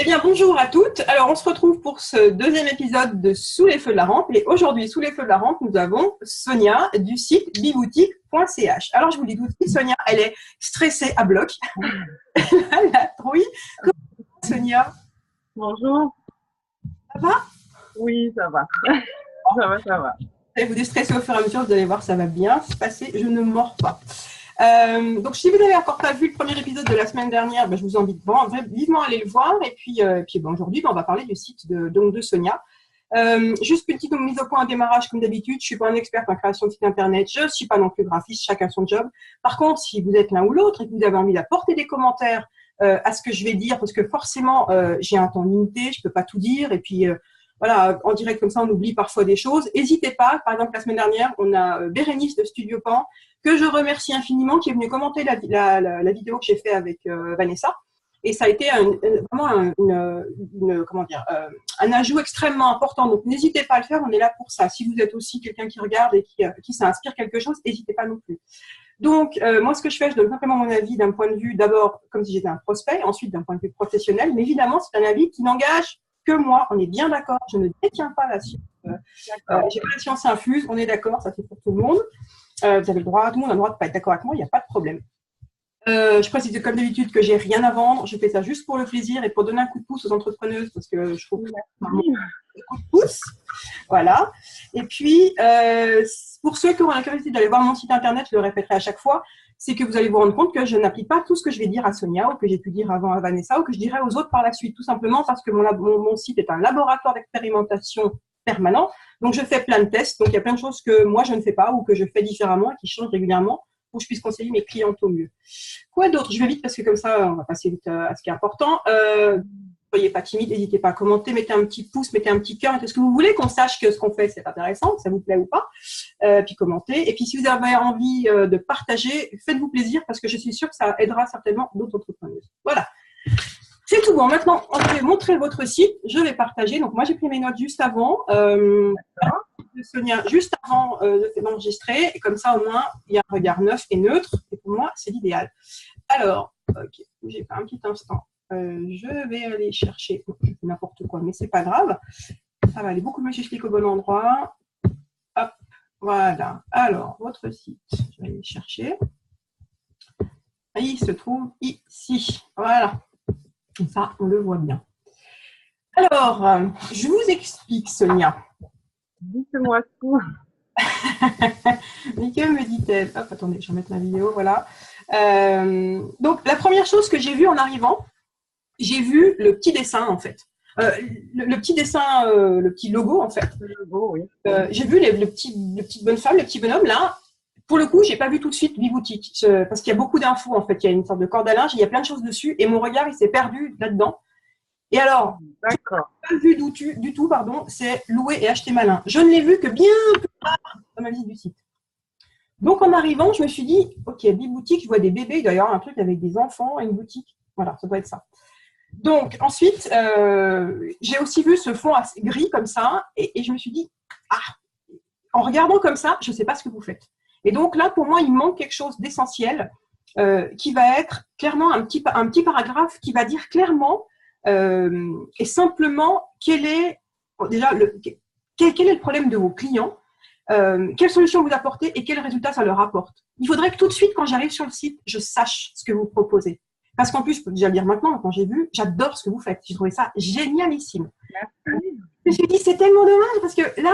Eh bien, bonjour à toutes. Alors, on se retrouve pour ce deuxième épisode de Sous les feux de la rampe. Et aujourd'hui, sous les feux de la rampe, nous avons Sonia du site biboutique.ch. Alors, je vous dis tout de suite, Sonia, elle est stressée à bloc. Elle a trouille. Comment va, Sonia? Bonjour. Ça va? Oui, ça va. Ça va, ça va. Vous vous déstressez au fur et à mesure, vous allez voir, ça va bien se passer. Je ne mords pas. Donc, si vous n'avez encore pas vu le premier épisode de la semaine dernière, je vous invite vivement à aller le voir. Et puis aujourd'hui, on va parler du site de Sonia. Juste une petite mise au point à démarrage, comme d'habitude. Je ne suis pas un expert en création de site internet. Je ne suis pas non plus graphiste, chacun son job. Par contre, si vous êtes l'un ou l'autre et que vous avez envie d'apporter des commentaires à ce que je vais dire, parce que forcément, j'ai un temps limité, je ne peux pas tout dire. Et puis, voilà, en direct comme ça, on oublie parfois des choses. N'hésitez pas. Par exemple, la semaine dernière, on a Bérénice de Studio Pan, que je remercie infiniment, qui est venue commenter la vidéo que j'ai fait avec Vanessa. Et ça a été vraiment un ajout extrêmement important. Donc, n'hésitez pas à le faire, on est là pour ça. Si vous êtes aussi quelqu'un qui regarde et qui s'inspire quelque chose, n'hésitez pas non plus. Donc, moi, ce que je fais, je donne simplement mon avis d'un point de vue, d'abord, comme si j'étais un prospect, ensuite d'un point de vue professionnel. Mais évidemment, c'est un avis qui n'engage que moi. On est bien d'accord, je ne détiens pas la science. J'ai pas la science infuse, on est d'accord, ça fait pour tout le monde. Vous avez le droit, tout le monde a le droit de ne pas être d'accord avec moi, il n'y a pas de problème. Je précise comme d'habitude que j'ai rien à vendre, je fais ça juste pour le plaisir et pour donner un coup de pouce aux entrepreneuses parce que je trouve que c'est un coup de pouce. Voilà. Et puis, pour ceux qui auront la curiosité d'aller voir mon site internet, je le répéterai à chaque fois, c'est que vous allez vous rendre compte que je n'applique pas tout ce que je vais dire à Sonia ou que j'ai pu dire avant à Vanessa ou que je dirai aux autres par la suite, tout simplement parce que mon site est un laboratoire d'expérimentation permanent. Donc, je fais plein de tests. Donc, il y a plein de choses que moi, je ne fais pas ou que je fais différemment et qui changent régulièrement pour que je puisse conseiller mes clients au mieux. Quoi d'autre? Je vais vite parce que comme ça, on va passer vite à ce qui est important. Soyez pas timide, n'hésitez pas à commenter, mettez un petit pouce, mettez un petit cœur. Est-ce que vous voulez qu'on sache que ce qu'on fait, c'est intéressant, que ça vous plaît ou pas? Puis commentez. Et puis, si vous avez envie de partager, faites-vous plaisir parce que je suis sûre que ça aidera certainement d'autres entrepreneuses. Voilà. C'est tout bon. Maintenant, on va montrer votre site. Je vais partager. Donc, moi, j'ai pris mes notes juste avant. Sonia, juste avant d'enregistrer. Et comme ça, au moins, il y a un regard neuf et neutre. Et pour moi, c'est l'idéal. Alors, ok, j'ai pas un petit instant. Je vais aller chercher n'importe quoi, mais c'est pas grave. Ça va aller beaucoup mieux si je clique au bon endroit. Hop, voilà. Alors, votre site, je vais aller chercher. Il se trouve ici. Voilà. Comme ça, on le voit bien. Alors, je vous explique, Sonia. Dites-moi tout. Mais que me dit-elle? Hop, attendez, je vais remettre ma vidéo, voilà. Donc, la première chose que j'ai vue en arrivant, j'ai vu le petit dessin, en fait. Le petit dessin, le petit logo, en fait. Le logo, oui. J'ai vu le petite bonne femme, le petit bonhomme, là. Pour le coup, j'ai pas vu tout de suite Biboutique, parce qu'il y a beaucoup d'infos, en fait. Il y a une sorte de corde à linge, il y a plein de choses dessus, et mon regard, il s'est perdu là-dedans. Et alors, d'accord. Je n'ai pas vu du tout, c'est louer et acheter malin. Je ne l'ai vu que bien plus tard dans ma visite du site. Donc, en arrivant, je me suis dit, ok, Biboutique, je vois des bébés, il doit y avoir un truc avec des enfants et une boutique. Voilà, ça doit être ça. Donc, ensuite, j'ai aussi vu ce fond assez gris comme ça, et je me suis dit, en regardant comme ça, je ne sais pas ce que vous faites. Et donc là, pour moi, il manque quelque chose d'essentiel qui va être clairement un petit paragraphe qui va dire clairement et simplement quel est le problème de vos clients, quelle solution vous apportez et quel résultat ça leur apporte. Il faudrait que tout de suite, quand j'arrive sur le site, je sache ce que vous proposez. Parce qu'en plus, je peux déjà le dire maintenant, quand j'ai vu, j'adore ce que vous faites. J'ai trouvé ça génialissime. Merci. Je me suis dit, c'est tellement dommage parce que là,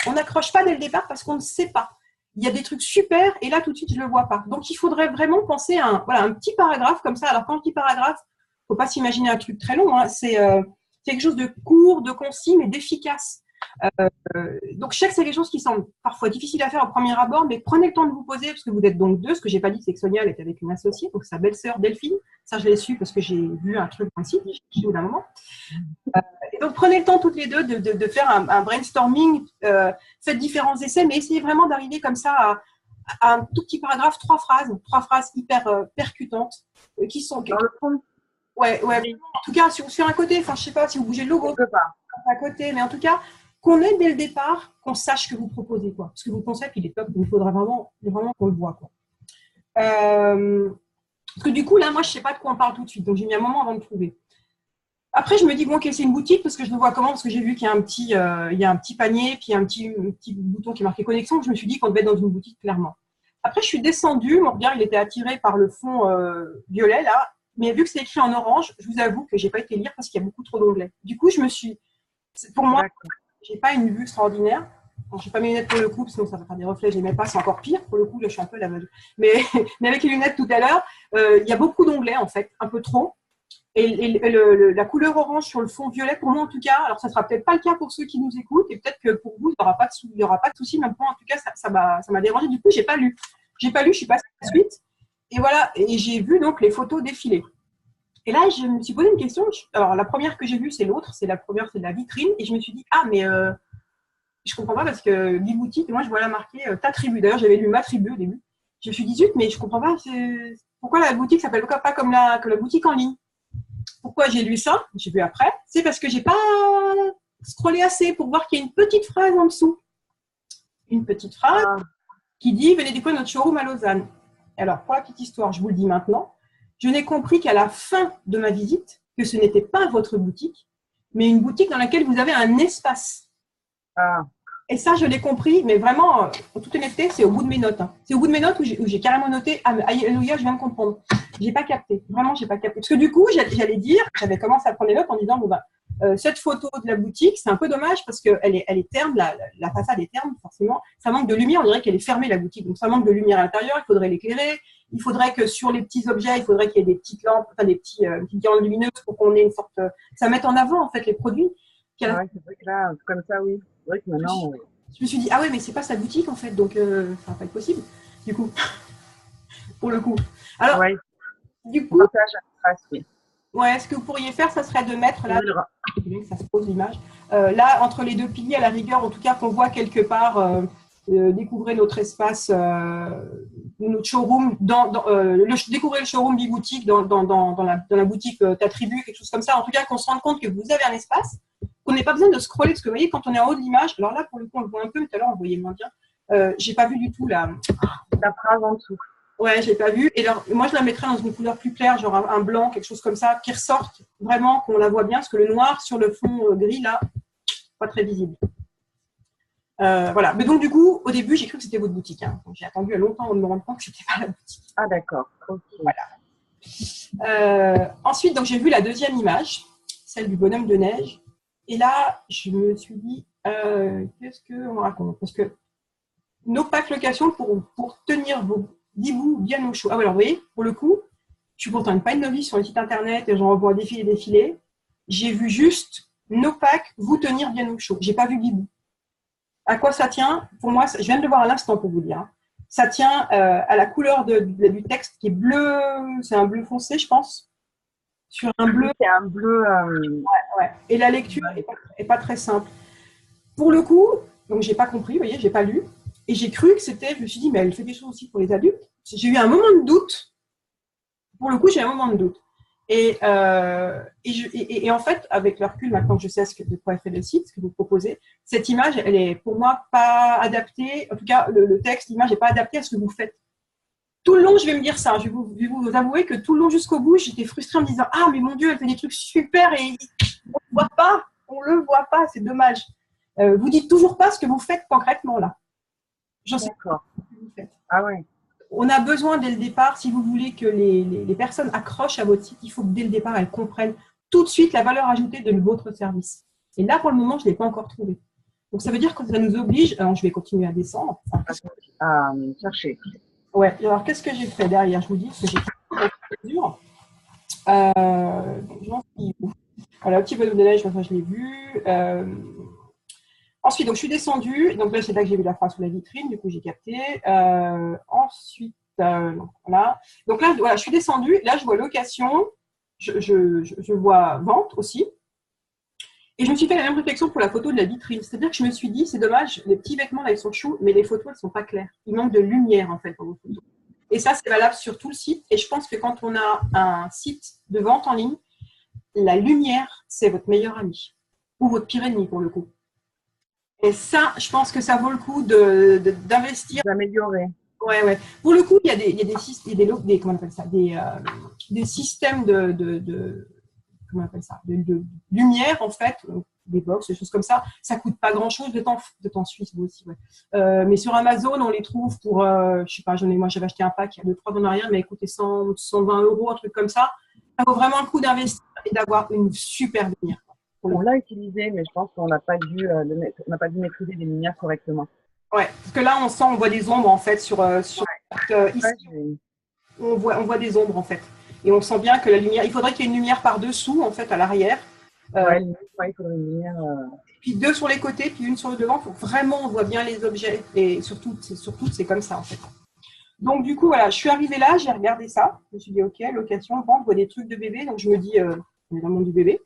on n'accroche pas dès le départ parce qu'on ne sait pas. Il y a des trucs super et là, tout de suite, je ne le vois pas. Donc, il faudrait vraiment penser à un petit paragraphe comme ça. Alors, quand je dis paragraphe, il ne faut pas s'imaginer un truc très long. Hein. C'est quelque chose de court, de concis, mais d'efficace. Donc, je sais que c'est quelque chose qui semble parfois difficile à faire au premier abord, mais prenez le temps de vous poser, parce que vous êtes donc deux. Ce que je n'ai pas dit, c'est que Sonia, elle est avec une associée, donc sa belle-sœur Delphine. Ça, je l'ai su parce que j'ai vu un truc dans le site, au bout d'un moment. Et donc, prenez le temps toutes les deux de faire un brainstorming, faites différents essais, mais essayez vraiment d'arriver comme ça à un tout petit paragraphe, trois phrases hyper percutantes, qui sont… Dans le fond. Ouais. En tout cas, si vous faites un côté, enfin, je sais pas, si vous bougez le logo, à côté, mais en tout cas, qu'on ait dès le départ, qu'on sache ce que vous proposez, quoi. Parce que votre concept, il est top, il faudrait vraiment qu'on le voit, quoi. Parce que du coup, là, moi, je sais pas de quoi on parle tout de suite, donc j'ai mis un moment avant de trouver. Après, je me dis, bon, ok, c'est une boutique parce que je le vois comment? Parce que j'ai vu qu'il y a il y a un petit panier, puis il y a un petit bouton qui est marqué connexion. Je me suis dit qu'on devait être dans une boutique, clairement. Après, je suis descendue. Mon regard, il était attiré par le fond violet, là. Mais vu que c'est écrit en orange, je vous avoue que j'ai pas été lire parce qu'il y a beaucoup trop d'onglets. Du coup, pour moi, j'ai pas une vue extraordinaire. Alors, j'ai pas mes lunettes pour le coup, sinon ça va faire des reflets, je les mets pas, c'est encore pire. Pour le coup, là, je suis un peu à l'aveugle. Mais, mais avec les lunettes tout à l'heure, il y a beaucoup d'onglets, en fait, un peu trop. Et la couleur orange sur le fond violet, pour moi en tout cas, alors ça ne sera peut-être pas le cas pour ceux qui nous écoutent, et peut-être que pour vous, il n'y aura pas de souci, mais pour moi en tout cas, ça m'a dérangé. Du coup, j'ai pas lu. Je suis passée à la suite. Et voilà, et j'ai vu donc les photos défiler. Et là, je me suis posé une question. Alors, la première que j'ai vue, c'est l'autre, c'est de la vitrine, et je me suis dit, ah, mais je comprends pas parce que Biboutique, moi je vois là marqué ta tribu. D'ailleurs, j'avais lu ma tribu au début. Je me suis dit, zut, mais je comprends pas, pourquoi la boutique s'appelle pas comme la boutique en ligne. Pourquoi j'ai lu ça? J'ai vu après. C'est parce que j'ai pas scrollé assez pour voir qu'il y a une petite phrase en dessous. Une petite phrase qui dit venez découvrir notre showroom à Lausanne. Alors, pour la petite histoire, je vous le dis maintenant, je n'ai compris qu'à la fin de ma visite que ce n'était pas votre boutique, mais une boutique dans laquelle vous avez un espace. Et ça, je l'ai compris, mais vraiment, en toute honnêteté, c'est au bout de mes notes. Hein. C'est au bout de mes notes où j'ai carrément noté alléluia, je viens de comprendre. J'ai pas capté. Vraiment, j'ai pas capté. Parce que du coup, j'allais dire, j'avais commencé à prendre les notes en disant bon bah cette photo de la boutique, c'est un peu dommage parce que elle est terne, la façade est terne, forcément. Ça manque de lumière, on dirait qu'elle est fermée la boutique. Donc ça manque de lumière à l'intérieur, il faudrait l'éclairer. Il faudrait que sur les petits objets, il faudrait qu'il y ait des petites lampes, enfin des petites guirlandes lumineuses pour qu'on ait une sorte, ça mette en avant en fait les produits. C'est vrai que là, comme ça, oui. C'est vrai que maintenant. Je me suis dit, ah ouais, mais c'est pas sa boutique en fait, donc ça va pas être possible, du coup, pour le coup. Alors, du coup, ouais, ce que vous pourriez faire, ça serait de mettre là, ça se pose l'image, là, entre les deux piliers, à la rigueur, en tout cas, qu'on voit quelque part, découvrir notre espace, notre showroom, découvrir le showroom Biboutique dans la boutique Ta Tribu, quelque chose comme ça. En tout cas, qu'on se rende compte que vous avez un espace, qu'on n'ait pas besoin de scroller, parce que vous voyez, quand on est en haut de l'image, alors là, pour le coup, on le voit un peu, mais tout à l'heure, on le voyait moins bien. J'ai pas vu du tout la phrase en dessous. Ouais, je l'ai pas vu. Et alors, moi, je la mettrais dans une couleur plus claire, genre un blanc, quelque chose comme ça, qui ressorte vraiment, qu'on la voit bien, parce que le noir sur le fond gris, là, pas très visible. Voilà. Mais donc, du coup, au début, j'ai cru que c'était votre boutique. Hein. Donc, j'ai attendu longtemps avant de me rendre compte que c'était pas la boutique. Ah, d'accord. Okay. Voilà. Ensuite, donc, j'ai vu la deuxième image, celle du bonhomme de neige. Et là, je me suis dit, qu'est-ce qu'on raconte? Parce que nos packs location pour tenir vos bibous bien au chaud. Ah, alors, vous voyez, pour le coup, je suis pourtant pas une novice sur le site internet et j'en revois défiler. J'ai vu juste nos packs vous tenir bien au chaud. J'ai pas vu bibou. À quoi ça tient? Pour moi, je viens de le voir à l'instant pour vous dire. Ça tient à la couleur du texte qui est bleu, c'est un bleu foncé, je pense. Sur un bleu. C'est un bleu. Ouais. Et la lecture est pas très simple. Pour le coup, donc j'ai pas compris, vous voyez, j'ai pas lu. Et j'ai cru que c'était, je me suis dit, mais elle fait des choses aussi pour les adultes. J'ai eu un moment de doute. Pour le coup, j'ai eu un moment de doute. Et en fait, avec le recul, maintenant que je sais de quoi est fait le site, ce que vous proposez, cette image, elle est pour moi pas adaptée. En tout cas, le texte, l'image n'est pas adaptée à ce que vous faites. Tout le long, je vais me dire ça. Je vais vous avouer que tout le long jusqu'au bout, j'étais frustrée en me disant ah, mais mon Dieu, elle fait des trucs super et on le voit pas, c'est dommage. Vous dites toujours pas ce que vous faites concrètement là. J'en sais pas ce que vous faites. Ah ouais. On a besoin dès le départ, si vous voulez que les personnes accrochent à votre site, il faut que dès le départ, elles comprennent tout de suite la valeur ajoutée de votre service. Et là, pour le moment, je ne l'ai pas encore trouvé. Donc, ça veut dire que ça nous oblige, alors je vais continuer à descendre. À chercher. Ouais, alors qu'est-ce que j'ai fait derrière? Je vous dis, parce que j'ai fait une mesure. J'en suis où? Voilà, le petit bonhomme de neige, je l'ai vu. Ensuite, donc, je suis descendue. Donc là, c'est là que j'ai vu la phrase sous la vitrine. Du coup, j'ai capté. Ensuite, voilà. Donc là, voilà, je suis descendue. Là, je vois location. Je vois vente aussi. Et je me suis fait la même réflexion pour la photo de la vitrine. C'est-à-dire que je me suis dit, c'est dommage, les petits vêtements, là, ils sont chauds, mais les photos, elles ne sont pas claires. Il manque de lumière, en fait, dans vos photos. Et ça, c'est valable sur tout le site. Et je pense que quand on a un site de vente en ligne, la lumière, c'est votre meilleur ami. Ou votre pire ennemi, pour le coup. Et ça, je pense que ça vaut le coup d'investir. D'améliorer. Ouais. Pour le coup, il y a des comment on appelle ça, des systèmes comment on appelle ça, de lumière en fait, des box, des choses comme ça. Ça coûte pas grand-chose. Vous êtes en Suisse vous aussi, ouais. Mais sur Amazon, on les trouve pour, je sais pas, moi j'avais acheté un pack il y a 2-3 ans en arrière, mais coûtait 120 €, un truc comme ça. Ça vaut vraiment le coup d'investir et d'avoir une super lumière. On l'a utilisé, mais je pense qu'on n'a pas dû maîtriser les lumières correctement. Ouais, parce que là, on voit des ombres en fait sur ici. Ouais, On voit des ombres en fait. Et on sent bien que la lumière, il faudrait qu'il y ait une lumière par-dessous en fait à l'arrière. ouais, il faudrait une lumière. Puis 2 sur les côtés, puis une sur le devant. Faut vraiment on voit bien les objets. Et surtout, c'est comme ça en fait. Donc du coup, voilà, je suis arrivée là, j'ai regardé ça. Je me suis dit, ok, location, vendre des trucs de bébé. Donc je me dis, on est dans le monde du bébé.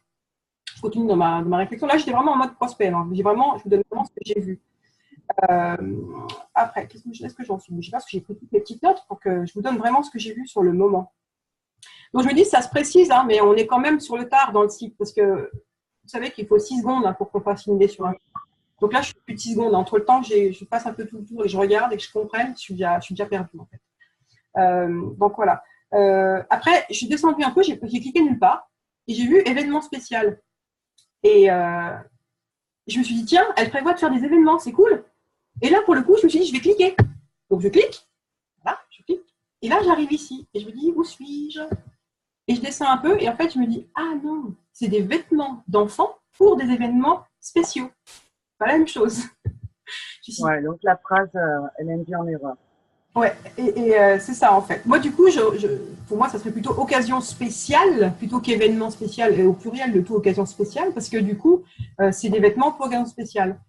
Je continue dans ma réflexion. Là, j'étais vraiment en mode prospect. Hein. Je vous donne vraiment ce que j'ai vu. Après, est-ce que j'en suis? Je sais pas, parce que j'ai pris toutes mes petites notes pour que je vous donne vraiment ce que j'ai vu sur le moment. Donc je me dis, ça se précise, hein, mais on est quand même sur le tard dans le site, parce que vous savez qu'il faut 6 secondes hein, pour qu'on fasse une idée sur un. Donc là, je suis plus de 6 secondes. Entre le temps que je passe un peu tout le tour et je regarde et que je comprenne, je suis déjà perdue en fait. Donc voilà. Après, je suis descendue un peu, j'ai cliqué nulle part et j'ai vu événement spécial. Et je me suis dit, tiens, elle prévoit de faire des événements, c'est cool. Et là, pour le coup, je me suis dit, je vais cliquer. Donc, je clique. Voilà, je clique. Et là, j'arrive ici. Et je me dis, où suis-je? Et je descends un peu. Et en fait, je me dis, ah non, c'est des vêtements d'enfants pour des événements spéciaux. Pas la même chose. Ouais, donc la phrase, elle induit en erreur. Ouais, et c'est ça en fait. Moi, du coup, pour moi, ça serait plutôt occasion spéciale plutôt qu'événement spécial, et au pluriel, le tout occasion spéciale, parce que du coup, c'est des vêtements pour occasion spéciale.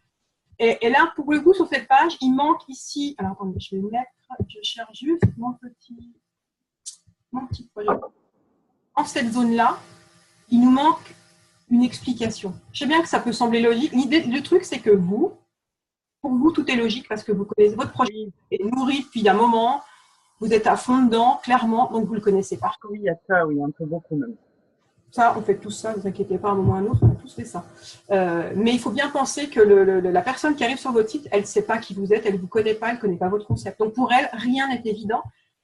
Et là, pour le coup, sur cette page, il manque ici. Alors, attendez, je vais mettre. Je cherche juste mon petit projet. En cette zone-là, il nous manque une explication. Je sais bien que ça peut sembler logique. Le truc, c'est que pour vous, tout est logique parce que vous connaissez votre projet est nourri depuis un moment. Vous êtes à fond dedans, clairement, donc vous le connaissez pas. Oui, il y a ça, oui, un peu beaucoup même. Ça, on fait tous ça, ne vous inquiétez pas, à un moment ou à un autre, on a tous fait ça. Mais il faut bien penser que la personne qui arrive sur votre site, elle ne sait pas qui vous êtes, elle ne vous connaît pas, elle ne connaît pas votre concept. Donc pour elle, rien n'est évident.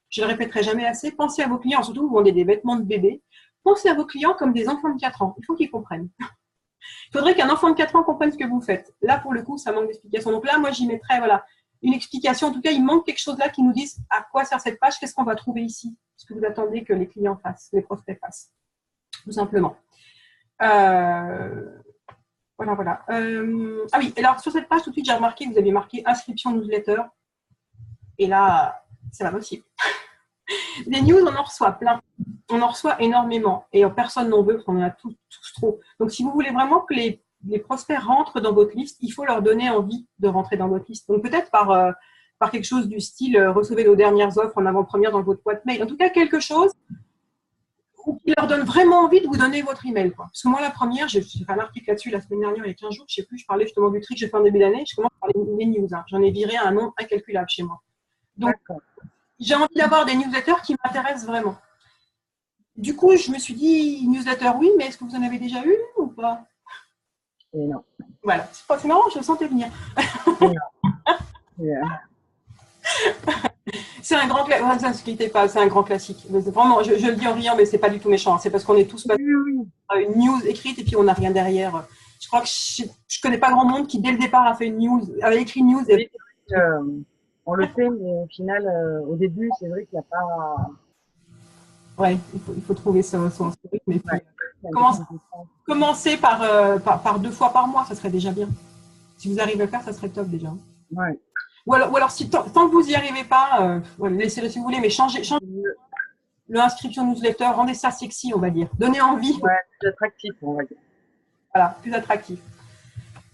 Je ne le répéterai jamais assez. Pensez à vos clients, surtout vous vendez des vêtements de bébé. Pensez à vos clients comme des enfants de 4 ans. Il faut qu'ils comprennent. Il faudrait qu'un enfant de 4 ans comprenne ce que vous faites. Là, pour le coup, ça manque d'explication. Donc là, moi, j'y mettrais voilà, une explication. En tout cas, il manque quelque chose là qui nous dise à quoi sert cette page, qu'est-ce qu'on va trouver ici, ce que vous attendez que les clients fassent, les prospects fassent. Tout simplement. Voilà. Ah oui, alors sur cette page, tout de suite, j'ai remarqué que vous aviez marqué inscription newsletter. Et là, c'est pas possible. Les news, on en reçoit plein. On en reçoit énormément. Et personne n'en veut parce qu'on en a tous trop. Donc, si vous voulez vraiment que les prospects rentrent dans votre liste, il faut leur donner envie de rentrer dans votre liste. Donc, peut-être par quelque chose du style recevez nos dernières offres en avant-première dans votre boîte mail. En tout cas, quelque chose qui leur donne vraiment envie de vous donner votre email. Quoi. Parce que moi, la première, j'ai fait un article là-dessus la semaine dernière, il y a 15 jours, je ne sais plus, je parlais justement du tri que j'ai fait en début d'année. Je commence par les news. Hein. J'en ai viré un nombre incalculable chez moi. Donc, j'ai envie d'avoir des newsletters qui m'intéressent vraiment. Du coup, je me suis dit, newsletter, oui, mais est-ce que vous en avez déjà eu ou pas? Et non. Voilà, c'est marrant, je le sentais venir. C'est un grand classique. Ne vous inquiétez pas, c'est un grand classique. Vraiment, je le dis en riant, mais c'est pas du tout méchant. C'est parce qu'on est tous passés à une news écrite et puis on n'a rien derrière. Je crois que je connais pas grand monde qui, dès le départ, a fait une news, avait écrit une news. Et... on le fait, mais au final, au début, c'est vrai qu'il n'y a pas. Ouais, il faut trouver son historique, mais commencer par 2 fois par mois, ça serait déjà bien. Si vous arrivez à le faire, ça serait top déjà. Ouais. Ou alors si, tant que vous n'y arrivez pas, laissez-le si vous voulez, mais changez l'inscription newsletter, rendez ça sexy, on va dire. Donnez envie. Ouais, plus attractif, on va dire. Voilà, plus attractif.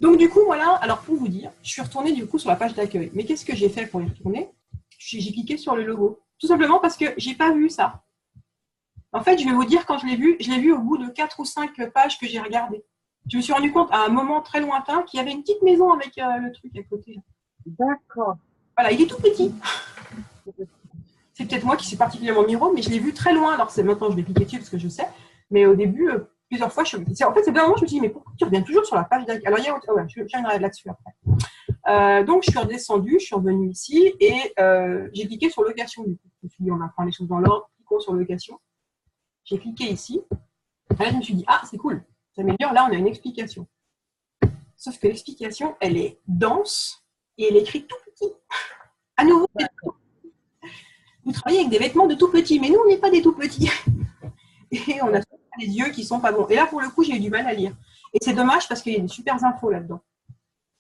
Donc du coup, voilà, alors pour vous dire, je suis retournée du coup sur la page d'accueil. Mais qu'est-ce que j'ai fait pour y retourner? J'ai cliqué sur le logo. Tout simplement parce que je n'ai pas vu ça. En fait, je vais vous dire, quand je l'ai vu au bout de 4 ou 5 pages que j'ai regardées. Je me suis rendu compte à un moment très lointain qu'il y avait une petite maison avec le truc à côté. D'accord. Voilà, il est tout petit. C'est peut-être moi qui suis particulièrement miro, mais je l'ai vu très loin. Alors, maintenant, je vais cliquer dessus parce que je sais. Mais au début, plusieurs fois, en fait, c'est bien moment, je me suis dit, mais pourquoi tu reviens toujours sur la page d'accueil? Alors, je viendrai là-dessus après. Donc, je suis redescendue, je suis revenue ici et j'ai cliqué sur location. Du coup, je me suis dit, on apprend les choses dans l'ordre, cliquons sur location. J'ai cliqué ici. Et là, je me suis dit, ah, c'est cool, ça améliore. Là, on a une explication. Sauf que l'explication, elle est dense et elle est écrite tout petit. À nouveau, vous travaillez avec des vêtements de tout petits, mais nous, on n'est pas des tout petits. Et on a des yeux qui sont pas bons. Et là, pour le coup, j'ai eu du mal à lire. Et c'est dommage parce qu'il y a des super infos là-dedans.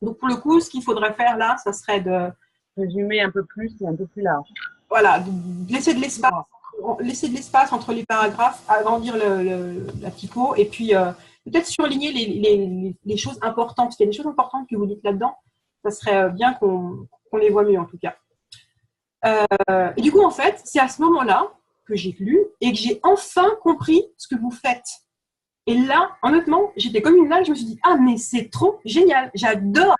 Donc, pour le coup, ce qu'il faudrait faire là, ça serait de résumer un peu plus et un peu plus large. Voilà, de laisser de l'espace entre les paragraphes, agrandir la typo, et puis peut-être surligner les choses importantes, parce qu'il y a des choses importantes que vous dites là-dedans. Ça serait bien qu'on les voit mieux, en tout cas. Et du coup, en fait, c'est à ce moment-là que j'ai lu et que j'ai enfin compris ce que vous faites. Et là, honnêtement, j'étais comme une dalle, je me suis dit, ah, mais c'est trop génial, j'adore.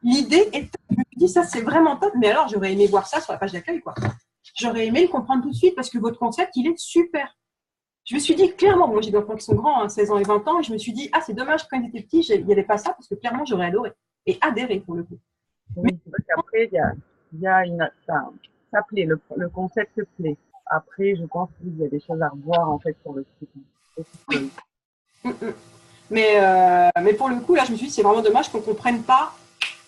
L'idée est, je me suis dit, ça, c'est vraiment top, mais alors, j'aurais aimé voir ça sur la page d'accueil, quoi. J'aurais aimé le comprendre tout de suite parce que votre concept, il est super. Je me suis dit, clairement, moi, j'ai des enfants qui sont grands, hein, 16 ans et 20 ans, et je me suis dit, ah, c'est dommage, quand ils étaient petits, il n'y avait pas ça, parce que clairement, j'aurais adoré. Et adhéré, pour le coup. Oui, c'est vrai qu'après, il y a ça plaît, le concept plaît. Après, je pense qu'il y a des choses à revoir, en fait, sur le site. Oui. Mais pour le coup, là, je me suis dit, c'est vraiment dommage qu'on ne comprenne pas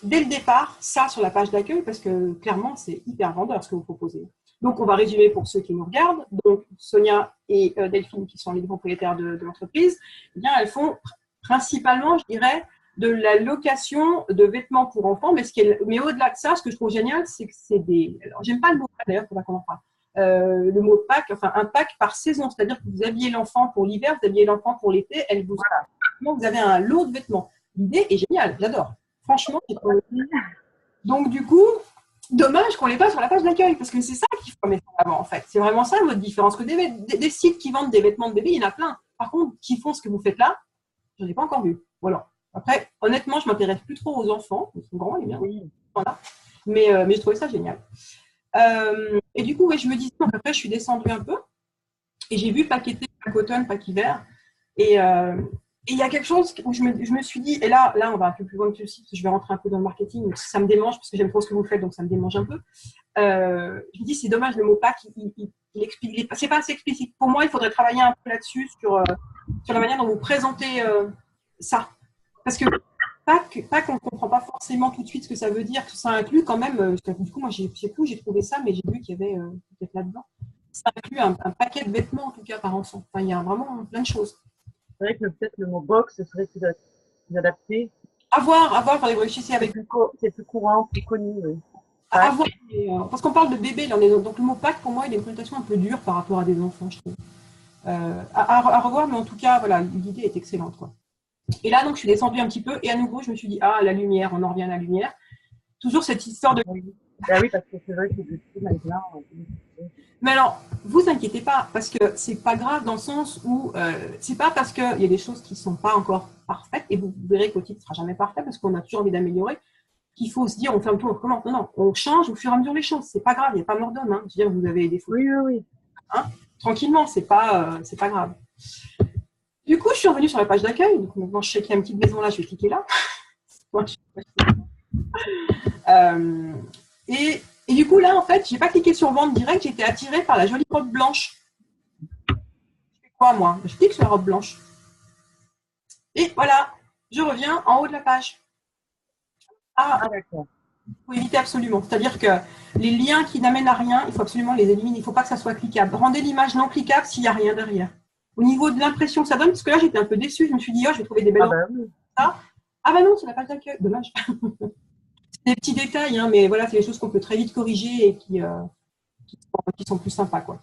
dès le départ ça sur la page d'accueil parce que clairement, c'est hyper vendeur ce que vous proposez. Donc, on va résumer pour ceux qui nous regardent. Donc, Sonia et Delphine, qui sont les propriétaires de l'entreprise, eh bien, elles font principalement, je dirais, de la location de vêtements pour enfants. Mais au-delà de ça, ce que je trouve génial, c'est que c'est des… Alors, j'aime pas le mot pack, d'ailleurs, on va comment faire. Le mot pack, enfin un pack par saison, c'est-à-dire que vous habillez l'enfant pour l'hiver, vous habillez l'enfant pour l'été, vous avez un lot de vêtements. L'idée est géniale, j'adore. Franchement, donc du coup, dommage qu'on l'ait pas sur la page d'accueil, parce que c'est ça qu'il faut mettre en avant en fait. C'est vraiment ça votre différence. Que des sites qui vendent des vêtements de bébé, il y en a plein. Par contre, qui font ce que vous faites là, je n'en ai pas encore vu. Voilà. Après, honnêtement, je m'intéresse plus trop aux enfants. Ils sont grands, les miens. Oui. Voilà. Mais je trouvais ça génial. Et du coup, ouais, je me disais, après, je suis descendue un peu et j'ai vu paqueter pack automne, pack hiver. Et il y a quelque chose où je me suis dit, et là, on va un peu plus loin que ceci, parce que je vais rentrer un peu dans le marketing, ça me démange, parce que j'aime trop ce que vous faites, donc ça me démange un peu. Je me dis, c'est dommage, le mot pack, il explique, c'est pas assez explicite. Pour moi, il faudrait travailler un peu là-dessus, sur la manière dont vous présentez ça. Parce que pack, on ne comprend pas forcément tout de suite ce que ça veut dire, que ça inclut quand même, du coup, moi, je sais plus où j'ai trouvé ça, mais j'ai vu qu'il y avait peut-être là-dedans, ça inclut un paquet de vêtements, en tout cas, par enfant. Enfin, il y a vraiment plein de choses. C'est vrai que peut-être le mot box serait plus adapté. À voir, il faudrait que vous réussissiez avec. C'est plus courant, plus connu. Oui. À voir, parce qu'on parle de bébé, là, donc le mot pack, pour moi, il a une connotation un peu dure par rapport à des enfants, je trouve. À revoir, mais en tout cas, voilà, l'idée est excellente, quoi. Et là, donc, je suis descendue un petit peu, et à nouveau, je me suis dit, ah, la lumière, on en revient à la lumière. Toujours cette histoire de… Oui, oui parce que c'est vrai que c'est petit maintenant. Mais alors, vous inquiétez pas, parce que c'est pas grave dans le sens où c'est pas parce qu'il y a des choses qui sont pas encore parfaites, et vous verrez qu'au titre ne sera jamais parfait, parce qu'on a toujours envie d'améliorer, qu'il faut se dire, on ferme tout, on recommence. Non, on change au fur et à mesure les choses. C'est pas grave, il n'y a pas mort d'homme. Hein. Je veux dire, vous avez des fautes. Oui. Hein, tranquillement, c'est pas grave. Du coup, je suis revenue sur la page d'accueil. Donc, maintenant, je sais qu'il y a une petite maison là, je vais cliquer là. Et du coup, là, en fait, je n'ai pas cliqué sur vente direct, j'ai été attirée par la jolie robe blanche. Je fais quoi, moi? Je clique sur la robe blanche. Et voilà, je reviens en haut de la page. Ah, d'accord. Il faut éviter absolument. C'est-à-dire que les liens qui n'amènent à rien, il faut absolument les éliminer. Il ne faut pas que ça soit cliquable. Rendez l'image non cliquable s'il n'y a rien derrière. Au niveau de l'impression que ça donne, parce que là, j'étais un peu déçue. Je me suis dit, oh, je vais trouver des belles… Oui. Ah bah non, c'est la page d'accueil. Dommage. C'est des petits détails, hein, mais voilà, c'est des choses qu'on peut très vite corriger et qui sont plus sympas, quoi.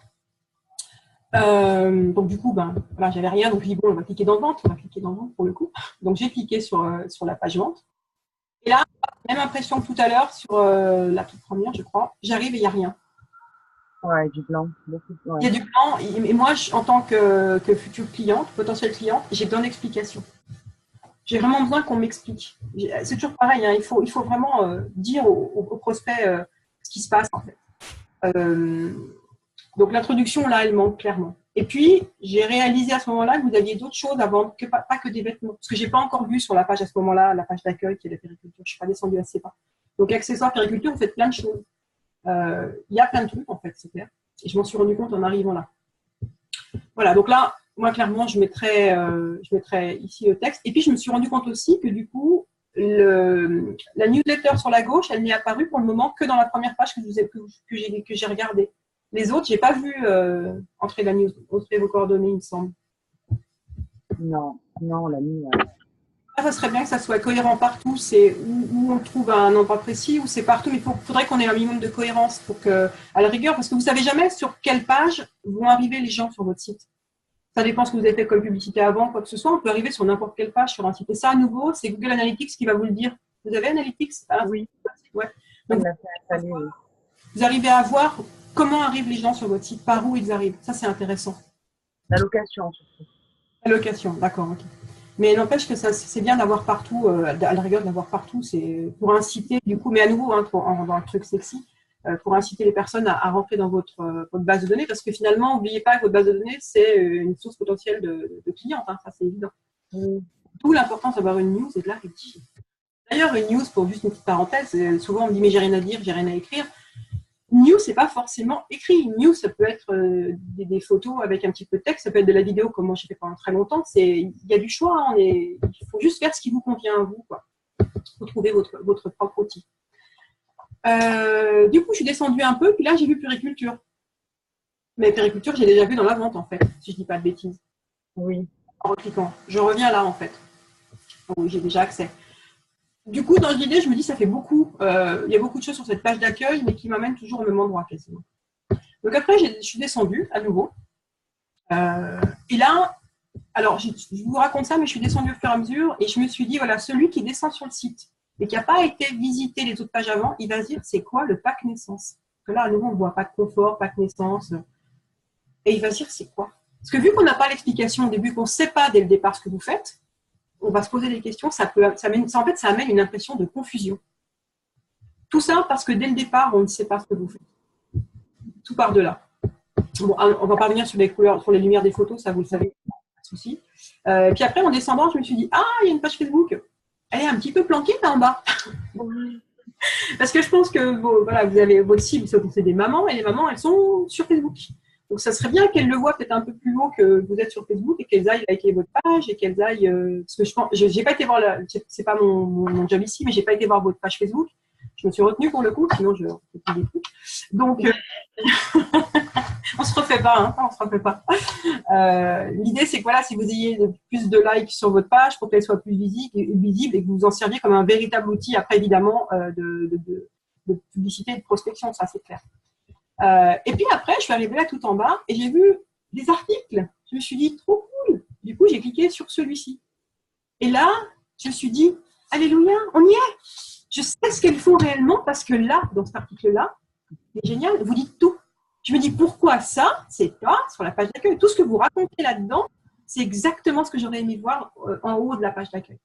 Donc du coup, voilà, j'avais rien, donc je dis bon, on va cliquer dans vente pour le coup. Donc j'ai cliqué sur la page vente. Et là, même impression que tout à l'heure sur la toute première, je crois. J'arrive et il n'y a rien. Ouais, du blanc. Il y a du blanc. Et moi, en tant que future cliente, potentielle cliente, j'ai besoin d'explications. J'ai vraiment besoin qu'on m'explique. C'est toujours pareil, hein, il faut vraiment dire aux prospects ce qui se passe en fait. Donc l'introduction là, elle manque clairement. Et puis j'ai réalisé à ce moment-là que vous aviez d'autres choses à vendre, pas que des vêtements, parce que j'ai pas encore vu sur la page à ce moment-là, la page d'accueil qui est la périculture. Je suis pas descendue assez bas. Donc accessoires périculture, vous faites plein de choses. Il y a plein de trucs en fait, c'est clair. Et je m'en suis rendu compte en arrivant là. Voilà, donc là, moi, clairement, je mettrais ici le texte. Et puis, je me suis rendu compte aussi que du coup, la newsletter sur la gauche, elle n'est apparue pour le moment que dans la première page que j'ai regardée. Les autres, j'ai pas vu entrer vos coordonnées, il me semble. Non, la ligne. Ça serait bien que ça soit cohérent partout. C'est où on trouve un endroit précis, où c'est partout. Mais il faudrait qu'on ait un minimum de cohérence pour que, à la rigueur, parce que vous savez jamais sur quelle page vont arriver les gens sur votre site. Ça dépend ce que vous avez fait comme publicité avant, quoi que ce soit. On peut arriver sur n'importe quelle page sur un site. Et ça, à nouveau, c'est Google Analytics qui va vous le dire. Vous avez Analytics? Oui. Ouais. Donc, vous arrivez à voir comment arrivent les gens sur votre site, par où ils arrivent. Ça, c'est intéressant. La location, surtout. La location, d'accord, ok. Mais n'empêche que ça, c'est bien d'avoir partout, à la rigueur d'avoir partout, c'est pour inciter, du coup, mais à nouveau, hein, dans le truc sexy, pour inciter les personnes à rentrer dans votre base de données, parce que finalement, n'oubliez pas que votre base de données, c'est une source potentielle de clients, hein, ça c'est évident. D'où l'importance d'avoir une news et de la rectifier. D'ailleurs, une news, pour juste une petite parenthèse, souvent on me dit mais j'ai rien à dire, j'ai rien à écrire. News, c'est pas forcément écrit. Une news, ça peut être des photos avec un petit peu de texte, ça peut être de la vidéo, comme moi j'ai fait pendant très longtemps. Il y a du choix, hein, il faut juste faire ce qui vous convient à vous, quoi. Pour trouver votre propre outil. Du coup, je suis descendue un peu, puis là j'ai vu puriculture. Mais puriculture, j'ai déjà vu dans la vente, en fait, si je dis pas de bêtises. Oui. En recliquant. Je reviens là, en fait. Oui, j'ai déjà accès. Du coup, dans l'idée, je me dis, ça fait beaucoup. Il y a beaucoup de choses sur cette page d'accueil, mais qui m'amènent toujours au même endroit, quasiment. Donc après, je suis descendue à nouveau. Et là, alors, je vous raconte ça, mais je suis descendue au fur et à mesure, et je me suis dit, voilà, celui qui descend sur le site, et qui n'a pas été visité les autres pages avant, il va se dire, c'est quoi le pack naissance? Parce que là, à nouveau, on voit pack confort, pack naissance. Et il va se dire, c'est quoi? Parce que vu qu'on n'a pas l'explication au début, qu'on ne sait pas dès le départ ce que vous faites, on va se poser des questions, ça amène une impression de confusion. Tout ça parce que dès le départ, on ne sait pas ce que vous faites. Tout part de là. Bon, on va pas revenir sur les couleurs, sur les lumières des photos, ça vous le savez, pas de souci. Puis après, en descendant, je me suis dit, ah, il y a une page Facebook. Elle est un petit peu planquée là en bas. Parce que je pense que voilà, vous avez votre cible, c'est des mamans, et les mamans, elles sont sur Facebook. Donc, ça serait bien qu'elles le voient peut-être un peu plus haut que vous êtes sur Facebook et qu'elles aillent liker votre page et qu'elles aillent. Parce que je pense, j'ai pas été voir, c'est pas mon job ici, mais j'ai pas été voir votre page Facebook. Je me suis retenue pour le coup, sinon je fais des trucs. Donc, on se refait pas, hein, on se refait pas. L'idée, c'est que voilà, si vous ayez plus de likes sur votre page pour qu'elle soit plus visible et que vous en serviez comme un véritable outil, après évidemment, de publicité et de prospection, ça c'est clair. Et puis après, je suis arrivée là tout en bas et j'ai vu des articles. Je me suis dit, trop cool. Du coup, j'ai cliqué sur celui-ci. Et là, je me suis dit, alléluia, on y est. Je sais ce qu'elles font réellement parce que là, dans cet article-là, c'est génial, vous dites tout. Je me dis, pourquoi ça, c'est pas sur la page d'accueil. Tout ce que vous racontez là-dedans, c'est exactement ce que j'aurais aimé voir en haut de la page d'accueil.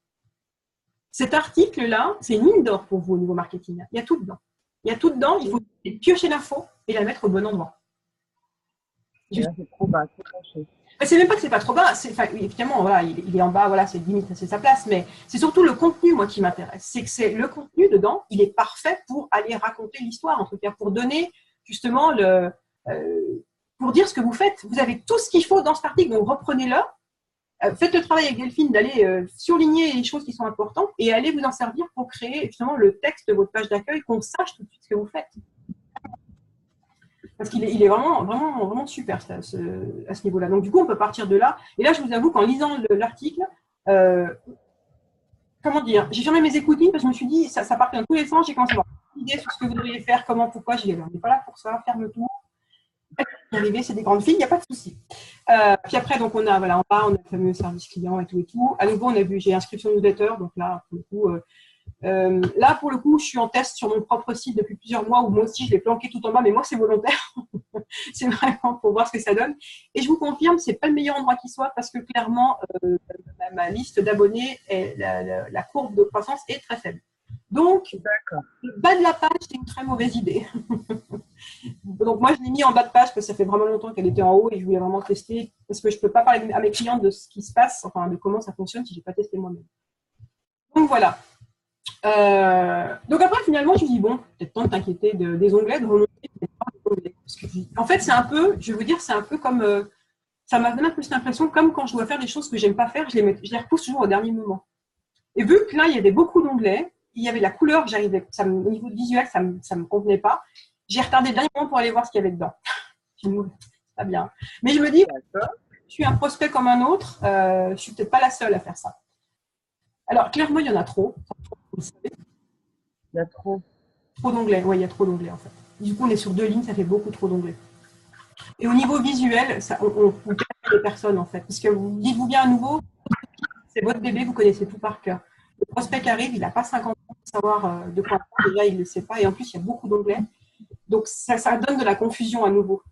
Cet article-là, c'est une mine d'or pour vous au niveau marketing. Il y a tout dedans. Il y a tout dedans, il faut piocher l'info et la mettre au bon endroit. Là, c'est trop bas, c'est caché. C'est même pas que c'est pas trop bas, évidemment, voilà, il est en bas, voilà, c'est limite, c'est sa place, mais c'est surtout le contenu, moi, qui m'intéresse. C'est que c'est le contenu dedans, il est parfait pour aller raconter l'histoire, en tout cas, pour donner justement pour dire ce que vous faites. Vous avez tout ce qu'il faut dans cet article, donc reprenez-le, faites le travail avec Delphine d'aller surligner les choses qui sont importantes et allez vous en servir pour créer justement le texte de votre page d'accueil, qu'on sache tout de suite ce que vous faites. Parce qu'il est vraiment super à ce niveau-là. Donc, du coup, on peut partir de là. Et là, je vous avoue qu'en lisant l'article, comment dire, j'ai fermé mes écoutines parce que je me suis dit, ça partait dans tous les sens. J'ai commencé à avoir une idée sur ce que vous devriez faire, comment, pourquoi. J'ai dit, on n'est pas là pour ça, ferme tout. Arrivé, c'est des grandes filles, il n'y a pas de souci. Puis après, donc, on a, voilà, en bas, on a le fameux service client et tout et tout. À nouveau, on a vu, j'ai inscription newsletter. Donc là, pour le coup, je suis en test sur mon propre site depuis plusieurs mois où moi aussi je l'ai planqué tout en bas, mais moi c'est volontaire. C'est vraiment pour voir ce que ça donne. Et je vous confirme, c'est pas le meilleur endroit qui soit parce que clairement, ma liste d'abonnés, la courbe de croissance est très faible. Donc, le bas de la page, c'est une très mauvaise idée. Donc moi, je l'ai mis en bas de page parce que ça fait vraiment longtemps qu'elle était en haut et je voulais vraiment tester parce que je ne peux pas parler à mes clients de ce qui se passe, enfin de comment ça fonctionne si je n'ai pas testé moi-même. Donc voilà. Donc après, finalement, je me dis, bon, peut-être temps de t'inquiéter des onglets, de remonter. Parce que, en fait, c'est un peu, je vais vous dire, c'est un peu comme ça m'a donné plus l'impression, comme quand je dois faire des choses que j'aime pas faire, je les repousse toujours au dernier moment. Et vu que là, il y avait beaucoup d'onglets, il y avait la couleur que j'arrivais, au niveau visuel, ça me convenait pas. J'ai retardé le dernier moment pour aller voir ce qu'il y avait dedans. C'est pas bien. Mais je me dis, je suis un prospect comme un autre, je suis peut-être pas la seule à faire ça. Alors, clairement, il y en a trop. Vous savez. Il y a trop. Trop d'onglets, oui, il y a trop d'onglets en fait. Du coup, on est sur 2 lignes, ça fait beaucoup trop d'onglets. Et au niveau visuel, on perd les personnes en fait. Parce que dites-vous bien à nouveau, c'est votre bébé, vous connaissez tout par cœur. Le prospect qui arrive, il n'a pas 50 ans pour savoir de quoi on parle. Déjà, il ne le sait pas. Et en plus, il y a beaucoup d'onglets. Donc, ça donne de la confusion à nouveau.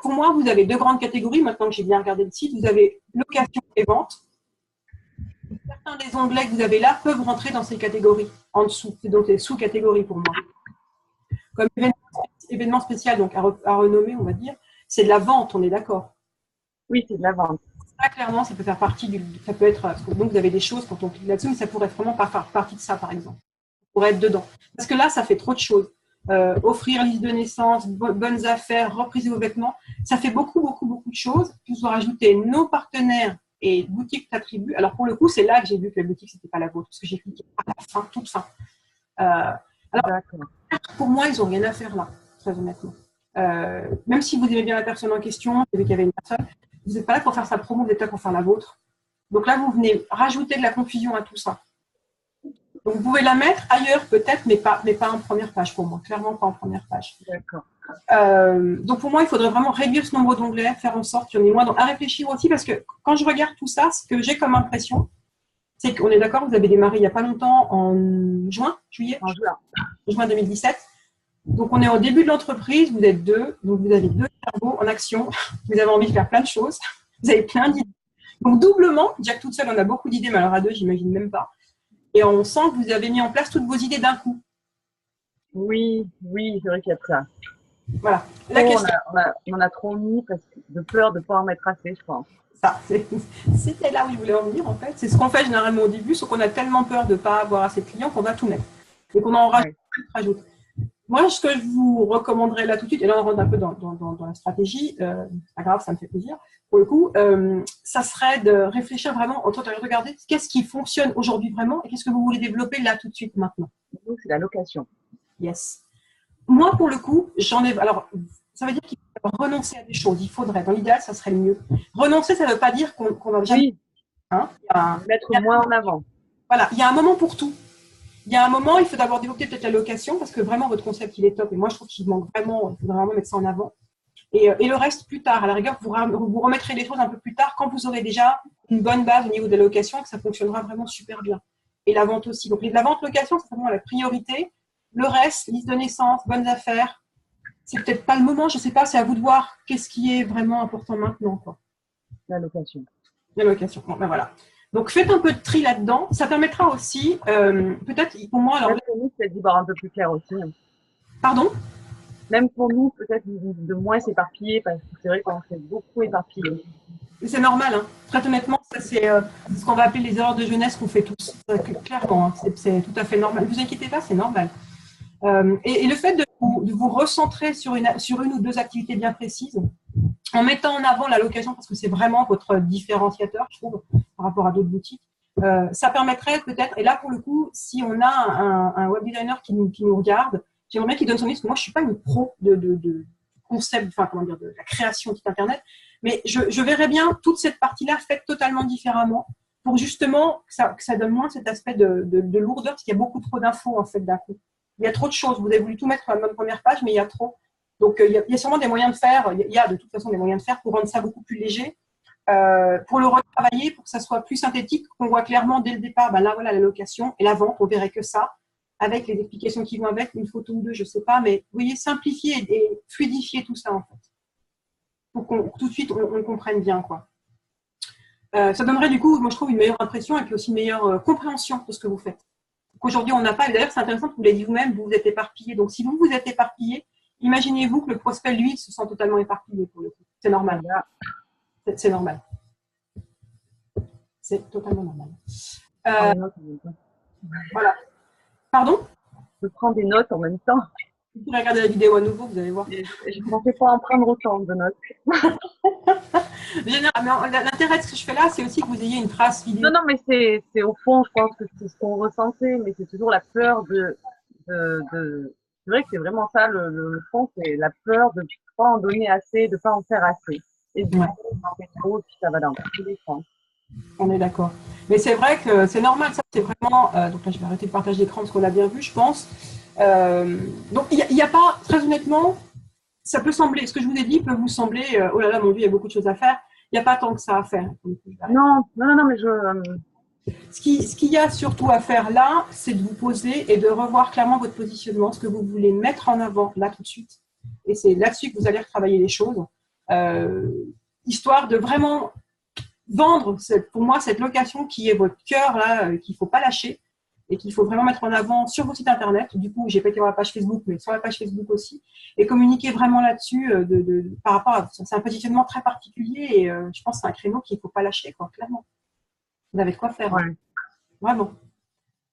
Pour moi, vous avez 2 grandes catégories. Maintenant que j'ai bien regardé le site, vous avez location et vente. Certains des onglets que vous avez là peuvent rentrer dans ces catégories en dessous. C'est donc des sous-catégories pour moi. Comme événement spécial, donc à renommer, on va dire, c'est de la vente, on est d'accord? Oui, c'est de la vente. Ça, clairement, ça peut faire partie ça peut être, donc vous avez des choses quand on clique là-dessus, mais ça pourrait vraiment pas faire partie de ça, par exemple. Ça pourrait être dedans. Parce que là, ça fait trop de choses. Offrir liste de naissance, bonnes affaires, repriser vos vêtements, ça fait beaucoup, beaucoup, beaucoup de choses. Puis vous rajouter nos partenaires et boutiques d'attributs. Alors pour le coup, c'est là que j'ai vu que la boutique, c'était pas la vôtre, parce que j'ai cliqué à la fin, toute fin. Alors, pour moi, ils n'ont rien à faire là, très honnêtement. Même si vous aimez bien la personne en question, vous savez qu'il y avait une personne, vous n'êtes pas là pour faire sa promo, vous êtes là pour faire la vôtre. Donc là, vous venez rajouter de la confusion à tout ça. Donc vous pouvez la mettre ailleurs peut-être, mais pas en première page pour moi, clairement pas en première page. D'accord. Donc pour moi, il faudrait vraiment réduire ce nombre d'onglets, faire en sorte qu'il y en ait moins. Donc à réfléchir aussi, parce que quand je regarde tout ça, ce que j'ai comme impression, c'est qu'on est d'accord, vous avez démarré il n'y a pas longtemps, en juillet 2017. Donc, on est au début de l'entreprise, vous êtes 2, donc vous avez 2 cerveaux en action, vous avez envie de faire plein de choses, vous avez plein d'idées. Donc, doublement, Jack toute seule, on a beaucoup d'idées, mais alors à 2, j'imagine même pas. Et on sent que vous avez mis en place toutes vos idées d'un coup. Oui, c'est vrai qu'il y a de ça. Voilà. La question... on a trop mis parce que de peur de ne pas en mettre assez, je pense. Ça, c'était là où je voulais en venir, en fait. C'est ce qu'on fait généralement au début, sauf qu'on a tellement peur de ne pas avoir assez de clients qu'on va tout mettre. Et qu'on en rajoute. Moi, ce que je vous recommanderais là tout de suite, et là on rentre un peu dans la stratégie, c'est pas grave, ça me fait plaisir, pour le coup, ça serait de réfléchir vraiment, en train de regarder qu'est-ce qui fonctionne aujourd'hui vraiment et qu'est-ce que vous voulez développer là tout de suite maintenant. Donc, c'est la location. Yes. Moi, pour le coup, alors, ça veut dire qu'il faut renoncer à des choses, il faudrait, dans l'idéal, ça serait le mieux. Renoncer, ça ne veut pas dire qu'on va jamais... Oui, mettre moins en avant. Voilà, il y a un moment pour tout. Il y a un moment, il faut d'abord développer peut-être la location parce que vraiment votre concept il est top et moi je trouve qu'il manque vraiment, il faudrait vraiment mettre ça en avant. Et le reste plus tard. À la rigueur, vous remettrez les choses un peu plus tard quand vous aurez déjà une bonne base au niveau de la location et que ça fonctionnera vraiment super bien. Et la vente aussi. Donc la vente location, c'est vraiment la priorité. Le reste, liste de naissance, bonnes affaires, c'est peut-être pas le moment, je sais pas, c'est à vous de voir qu'est-ce qui est vraiment important maintenant, quoi. La location. La location. Bon, ben voilà. Donc, faites un peu de tri là-dedans. Ça permettra aussi, peut-être, pour moi... Alors, même pour nous, peut-être d'y voir un peu plus clair aussi. Pardon? Même pour nous, peut-être de moins s'éparpiller, parce que c'est vrai qu'on s'est beaucoup éparpillé. C'est normal. Hein. Très honnêtement, ça, c'est ce qu'on va appeler les erreurs de jeunesse qu'on fait tous. Clairement, hein, c'est tout à fait normal. Ne vous inquiétez pas, c'est normal. Et le fait de vous recentrer sur une ou 2 activités bien précises, en mettant en avant la location, parce que c'est vraiment votre différenciateur, je trouve, par rapport à d'autres boutiques, ça permettrait peut-être, et là pour le coup, si on a un web designer qui nous regarde, j'aimerais bien qu'il donne son avis, parce que moi je ne suis pas une pro de concept, enfin comment dire, de la création de site internet, mais je verrais bien toute cette partie-là faite totalement différemment, pour justement que ça donne moins cet aspect de lourdeur, parce qu'il y a beaucoup trop d'infos en fait d'un coup. Il y a trop de choses, vous avez voulu tout mettre sur la même première page, mais il y a trop. Donc, il y a sûrement des moyens de faire, il y a de toute façon des moyens de faire pour rendre ça beaucoup plus léger, pour le retravailler, pour que ça soit plus synthétique, qu'on voit clairement dès le départ, ben là, voilà la location et la vente, on verrait que ça, avec les explications qui vont avec, une photo ou 2, je ne sais pas, mais vous voyez, simplifier et fluidifier tout ça, en fait, pour qu'on tout de suite, on comprenne bien, quoi. Ça donnerait, du coup, moi, je trouve, une meilleure impression et puis aussi une meilleure compréhension de ce que vous faites. Qu'aujourd'hui, on n'a pas, et d'ailleurs, c'est intéressant que vous l'avez dit vous-même, vous êtes éparpillé. Donc, si vous vous êtes éparpillé, imaginez-vous que le prospect, lui, se sent totalement éparpillé pour le coup. C'est normal. C'est normal. C'est totalement normal. Voilà. Pardon? Je prends des notes en même temps. Vous pourrez regarder la vidéo à nouveau, vous allez voir. Je ne pensais pas en prendre autant de notes. L'intérêt de ce que je fais là, c'est aussi que vous ayez une trace vidéo. Non, mais c'est au fond, je pense que c'est ce qu'on ressentait, mais c'est toujours la peur c'est vrai que c'est vraiment ça, le fond, c'est la peur de pas en donner assez, de pas en faire assez. Et du coup, on en fait trop, puis ça va dans tous les sens. On est d'accord. Mais c'est vrai que c'est normal, ça, c'est vraiment. Donc là, je vais arrêter le partage d'écran parce qu'on l'a bien vu, je pense. Donc, il n'y a pas, très honnêtement, ça peut sembler, ce que je vous ai dit peut vous sembler, oh là là, mon Dieu, il y a beaucoup de choses à faire. Il n'y a pas tant que ça à faire. Non, mais Ce qu'il y a surtout à faire là, c'est de vous poser et de revoir clairement votre positionnement, ce que vous voulez mettre en avant là tout de suite. Et c'est là-dessus que vous allez retravailler les choses, histoire de vraiment vendre, pour moi, cette location qui est votre cœur là, qu'il ne faut pas lâcher et qu'il faut vraiment mettre en avant sur vos sites internet. Du coup, j'ai pas été sur la page Facebook, mais sur la page Facebook aussi, et communiquer vraiment là-dessus par rapport à c'est un positionnement très particulier et je pense que c'est un créneau qu'il ne faut pas lâcher, quoi, clairement. Vous avez de quoi faire. ouais. Hein. Vraiment.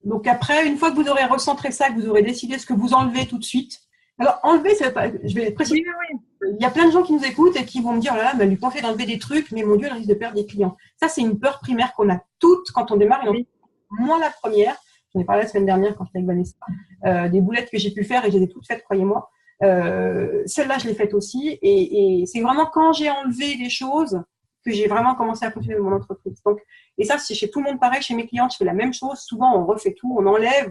Donc après, une fois que vous aurez recentré ça, que vous aurez décidé ce que vous enlevez tout de suite. Alors, enlever, ça veut pas, je vais préciser. Oui. Il y a plein de gens qui nous écoutent et qui vont me dire, oh là là, mais elle lui pensait d'enlever des trucs, mais mon Dieu, elle risque de perdre des clients. Ça, c'est une peur primaire qu'on a toutes quand on démarre. Et moi, la première, j'en ai parlé la semaine dernière quand j'étais avec Vanessa, des boulettes que j'ai pu faire et je les ai toutes faites, croyez-moi. Celle-là, je l'ai faite aussi. Et c'est vraiment quand j'ai enlevé des choses que j'ai vraiment commencé à fonctionner dans mon entreprise. Donc, et ça, c'est chez tout le monde pareil. Chez mes clients, je fais la même chose. Souvent, on refait tout. On enlève.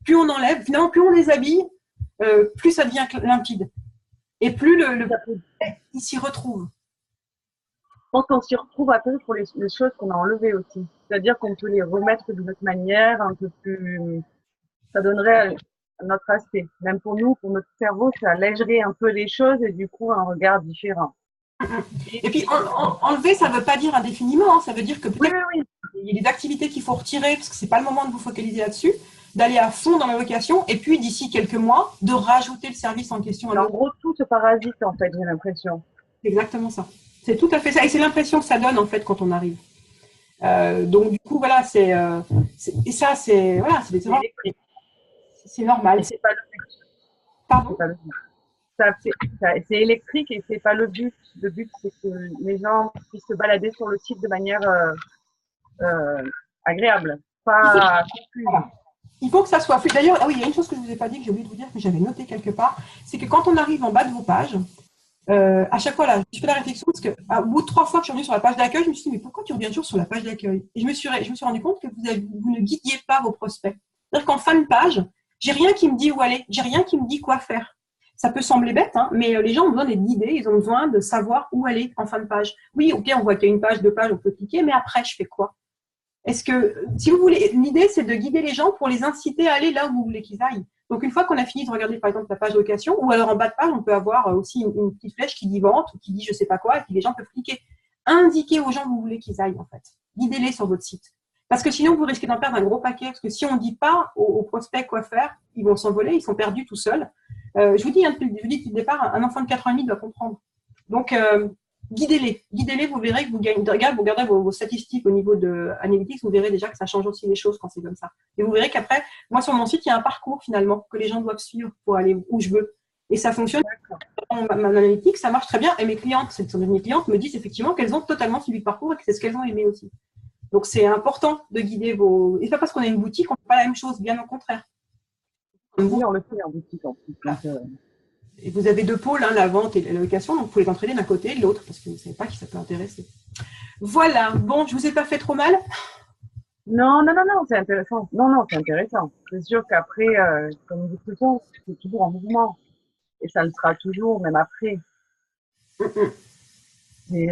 Plus on enlève, finalement, plus on les habille, plus ça devient limpide. Et plus il s'y retrouve. Je pense qu'on s'y retrouve un peu pour les choses qu'on a enlevées aussi. C'est-à-dire qu'on peut les remettre d'une autre manière, un peu plus. Ça donnerait un autre aspect. Même pour nous, pour notre cerveau, ça allégerait un peu les choses et du coup, un regard différent. Et puis, enlever, ça ne veut pas dire indéfiniment. Hein. Ça veut dire que peut-être Oui. il y a des activités qu'il faut retirer parce que ce n'est pas le moment de vous focaliser là-dessus, d'aller à fond dans la location et puis d'ici quelques mois, de rajouter le service en question. En gros, tout se parasite, en fait, j'ai l'impression. C'est exactement ça. C'est tout à fait ça. Et c'est l'impression que ça donne, en fait, quand on arrive. Donc, du coup, voilà, et ça, c'est normal. C'est pas le but. Pardon? C'est pas le but. C'est électrique et c'est pas le but. Le but, c'est que les gens puissent se balader sur le site de manière agréable, pas confuse. Voilà. Il faut que ça soit fluide. D'ailleurs, il y a une chose que je ne vous ai pas dit, que j'ai oublié de vous dire, que j'avais noté quelque part, c'est que quand on arrive en bas de vos pages, à chaque fois, là, je fais la réflexion, parce qu'au bout de 3 fois que je suis revenue sur la page d'accueil, je me suis dit, mais pourquoi tu reviens toujours sur la page d'accueil? Et je me suis rendu compte que vous ne guidiez pas vos prospects. C'est-à-dire qu'en fin de page, j'ai rien qui me dit où aller, j'ai rien qui me dit quoi faire. Ça peut sembler bête, hein, mais les gens ont besoin d'être guidés, ils ont besoin de savoir où aller en fin de page. Oui, ok, on voit qu'il y a une page, 2 pages, on peut cliquer, mais après, je fais quoi? Est-ce que, si vous voulez, l'idée, c'est de guider les gens pour les inciter à aller là où vous voulez qu'ils aillent. Donc, une fois qu'on a fini de regarder, par exemple, la page location, ou alors en bas de page, on peut avoir aussi une petite flèche qui dit vente, ou qui dit je sais pas quoi, et puis les gens peuvent cliquer. Indiquez aux gens où vous voulez qu'ils aillent, en fait. Guidez-les sur votre site. Parce que sinon, vous risquez d'en perdre un gros paquet. Parce que si on ne dit pas aux prospects quoi faire, ils vont s'envoler, ils sont perdus tout seuls. Je vous dis depuis le départ, un enfant de 4 ans et demi doit comprendre. Donc, guidez-les, vous verrez que vous regardez vos statistiques au niveau de Analytics, vous verrez déjà que ça change aussi les choses quand c'est comme ça. Et vous verrez qu'après, moi sur mon site, il y a un parcours finalement que les gens doivent suivre pour aller où je veux. Et ça fonctionne. Mon Analytics, ça marche très bien. Et mes clientes, mes clientes me disent effectivement qu'elles ont totalement suivi le parcours et que c'est ce qu'elles ont aimé aussi. Donc c'est important de guider vos. Et c'est pas parce qu'on a une boutique, on ne fait pas la même chose, bien au contraire. Oui, on le fait en boutique en plus. Et vous avez 2 pôles, hein, la vente et la location, donc vous pouvez les entraîner d'un côté et de l'autre, parce que vous ne savez pas qui ça peut intéresser. Voilà, bon, je ne vous ai pas fait trop mal? Non, c'est intéressant. Non, c'est intéressant. C'est sûr qu'après, comme nous discutons, c'est toujours en mouvement. Et ça le sera toujours, même après. Mais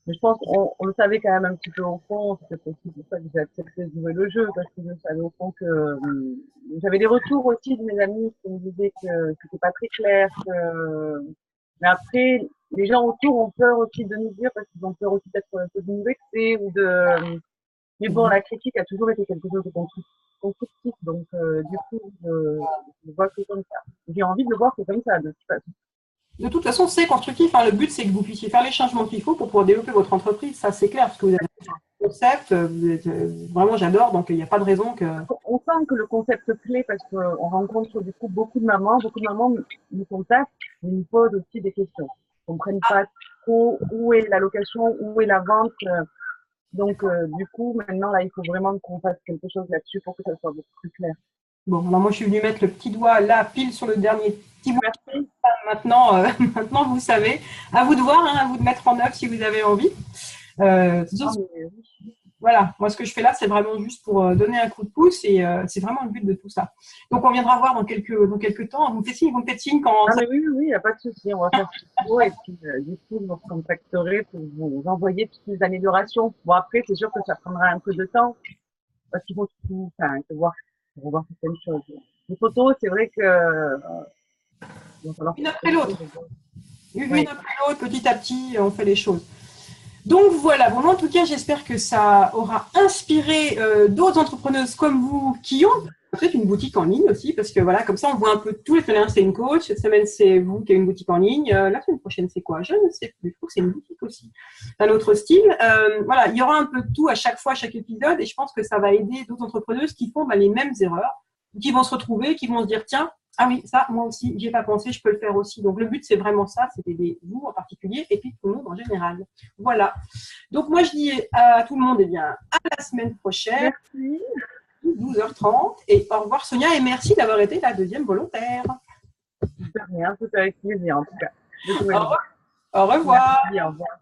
je pense qu'on le savait quand même un petit peu au fond. C'est aussi pour ça que j'ai accepté de jouer le jeu, parce que je savais au fond que j'avais des retours aussi de mes amis qui me disaient que c'était pas très clair. Mais après, les gens autour ont peur aussi de nous dire, parce qu'ils ont peur aussi peut-être un peu de nous vexer ou de. Mais bon, la critique a toujours été quelque chose de constructif, donc du coup, je vois que comme ça. J'ai envie de le voir que comme ça, de toute façon. De toute façon, c'est constructif. Hein. Le but, c'est que vous puissiez faire les changements qu'il faut pour pouvoir développer votre entreprise. Ça, c'est clair, parce que vous avez un concept. Vraiment, j'adore. Donc, il n'y a pas de raison que. On sent que le concept plaît parce qu'on rencontre du coup beaucoup de mamans. Beaucoup de mamans nous contactent, mais nous posent aussi des questions. Ils ne comprennent pas trop où est la location, où est la vente. Donc, du coup, maintenant, là, il faut vraiment qu'on fasse quelque chose là-dessus pour que ça soit beaucoup plus clair. Bon, alors moi, je suis venue mettre le petit doigt là, pile sur le dernier petit bout. Merci. Maintenant, maintenant, vous savez. À vous de voir, hein, à vous de mettre en œuvre si vous avez envie. Voilà, moi, ce que je fais là, c'est vraiment juste pour donner un coup de pouce et c'est vraiment le but de tout ça. Donc, on viendra voir dans quelques temps. Vous me faites signe quand Ah, ça... mais oui, oui, il n'y a pas de souci. On va faire ce qu'il faut et puis, du coup, je vous recontacterai pour vous envoyer toutes les améliorations. Bon, après, c'est sûr que ça prendra un peu de temps parce qu'il faut tout, enfin, voir, revoir certaines choses. Les photos, c'est vrai que, il va falloir Une après l'autre. Une oui. après l'autre, petit à petit, on fait les choses. Donc voilà, bon, en tout cas, j'espère que ça aura inspiré d'autres entrepreneuses comme vous qui ont peut-être une boutique en ligne aussi, parce que voilà, comme ça, on voit un peu tout. La semaine dernière, c'est une coach, cette semaine, c'est vous qui avez une boutique en ligne. La semaine prochaine, c'est quoi? Je ne sais plus. Je trouve que c'est une boutique aussi, un autre style. Voilà, il y aura un peu de tout à chaque fois, à chaque épisode, et je pense que ça va aider d'autres entrepreneuses qui font les mêmes erreurs, qui vont se retrouver, qui vont se dire, tiens, ah oui, ça, moi aussi, j'y ai pas pensé, je peux le faire aussi. Donc, le but, c'est vraiment ça, c'est d'aider vous en particulier et puis tout le monde en général. Voilà. Donc, moi, je dis à tout le monde, eh bien, à la semaine prochaine. Merci. 12h30. Et au revoir, Sonia, et merci d'avoir été la deuxième volontaire. De rien, tout avec plaisir, en tout cas. Au revoir. Au revoir. Merci, au revoir.